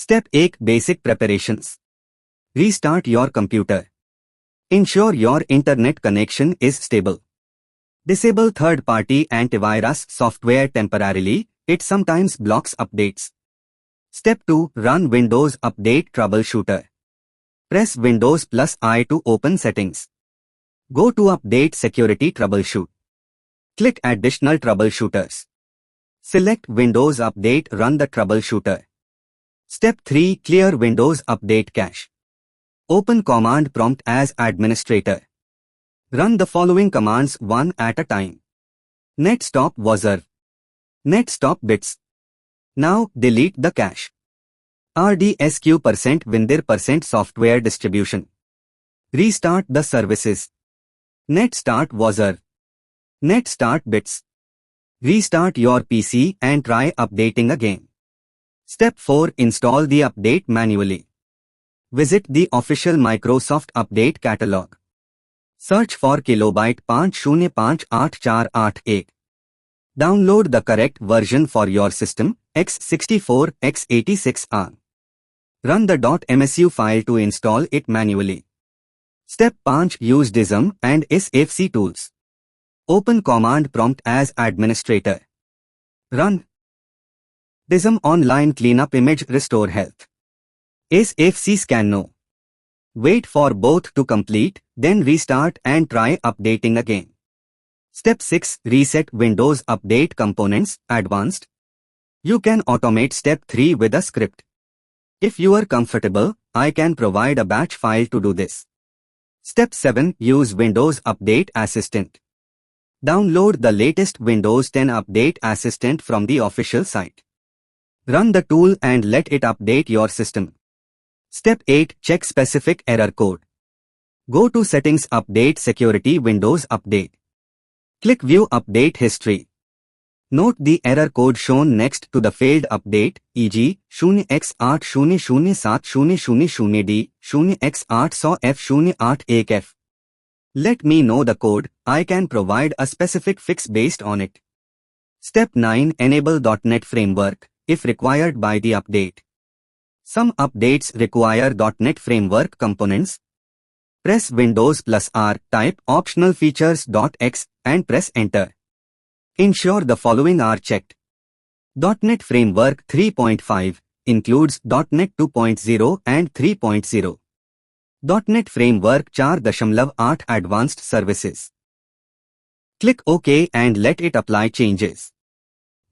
Step 8. Basic preparations. Restart your computer. Ensure your internet connection is stable. Disable third-party antivirus software temporarily. It sometimes blocks updates. Step 2. Run Windows Update Troubleshooter. Press Windows plus I to open settings. Go to Update Security Troubleshoot. Click Additional Troubleshooters. Select Windows Update. Run the troubleshooter. Step 3. Clear Windows Update cache. Open Command Prompt as administrator. Run the following commands one at a time. netstop wazr. netstop bits. Now delete the cache. rdsq%windir% software distribution. Restart the services. netstart wazr. netstart bits. Restart your PC and try updating again. Step 4. Install the update manually. Visit the official Microsoft Update catalog. Search for kilobyte 505848. Download the correct version for your system, x64, x86. Run the .msu file to install it manually. Step 5. Use DISM and SFC tools. Open Command Prompt as administrator. Run DISM Online Cleanup Image Restore Health. SFC Scan No. Wait for both to complete, then restart and try updating again. Step 6. Reset Windows Update Components Advanced. You can automate Step 3 with a script. If you are comfortable, I can provide a batch file to do this. Step 7. Use Windows Update Assistant. Download the latest Windows 10 Update Assistant from the official site. Run the tool and let it update your system. Step 8. Check specific error code. Go to Settings, Update Security, Windows Update. Click View Update History. Note the error code shown next to the failed update, e.g. 0x80070000D, 0x800F08F. Let me know the code. I can provide a specific fix based on it. Step 9. Enable .NET Framework, if required by the update. Some updates require .NET Framework components. Press Windows plus R, type optional features.x, and press Enter. Ensure the following are checked. .NET Framework 3.5 includes .NET 2.0 and 3.0. .NET Framework 4.8 Advanced Services. Click OK and let it apply changes.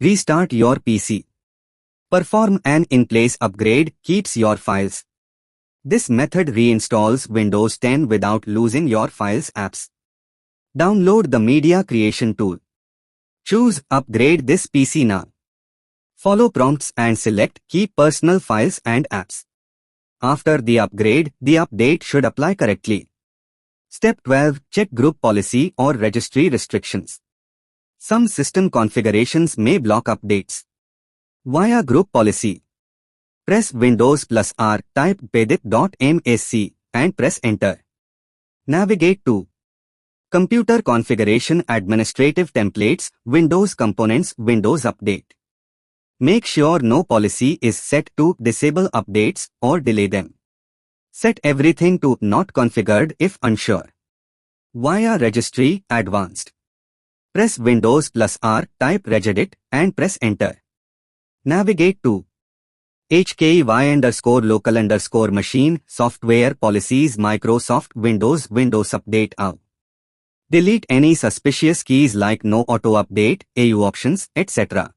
Restart your PC. Perform an in-place upgrade, keeps your files. This method reinstalls Windows 10 without losing your files apps. Download the Media Creation tool. Choose Upgrade this PC now. Follow prompts and select Keep personal files and apps. After the upgrade, the update should apply correctly. Step 12. Check Group Policy or Registry Restrictions. Some system configurations may block updates. Via Group Policy. Press Windows plus R, type pedit.msc, and press Enter. Navigate to Computer Configuration Administrative Templates, Windows Components, Windows Update. Make sure no policy is set to disable updates or delay them. Set everything to Not Configured if unsure. Via Registry Advanced. Press Windows plus R, type regedit, and press Enter. Navigate to HKY_local_machine, Software Policies, Microsoft Windows, Windows Update out. Delete any suspicious keys like No Auto Update, AU Options, etc.